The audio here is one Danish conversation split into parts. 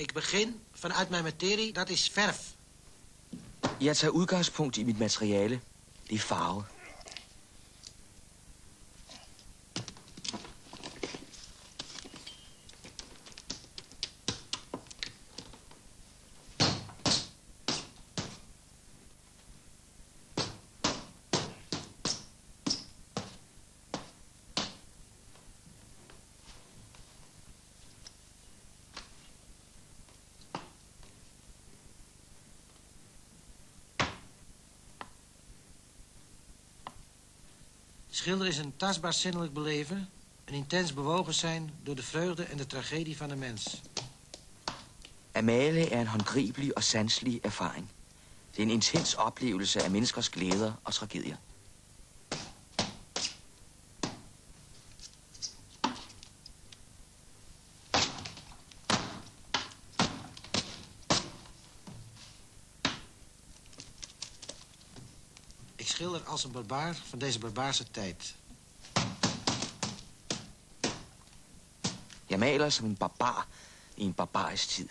Ik begin vanuit mijn materie, dat is verf. Jeg tager udgangspunkt i mit materiale. Det er farve. Schilder is een tastbaar zinnelijk beleven, een intens bewogen zijn door de vreugde en de tragedie van de mens. At male er en håndgribelig og sanselig erfaring. Det er en intens oplevelse af menneskers glæder og tragedier. Ik schilder als een barbaar van deze barbaarse tijd. Jeg maler som en barbar i en barbarisk tid.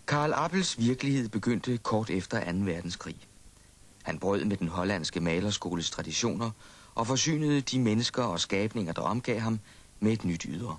Karl Appels virkelighed begyndte kort efter 2. verdenskrig. Han brød med den hollandske malerskoles traditioner og forsynede de mennesker og skabninger, der omgav ham, med et nyt ydre.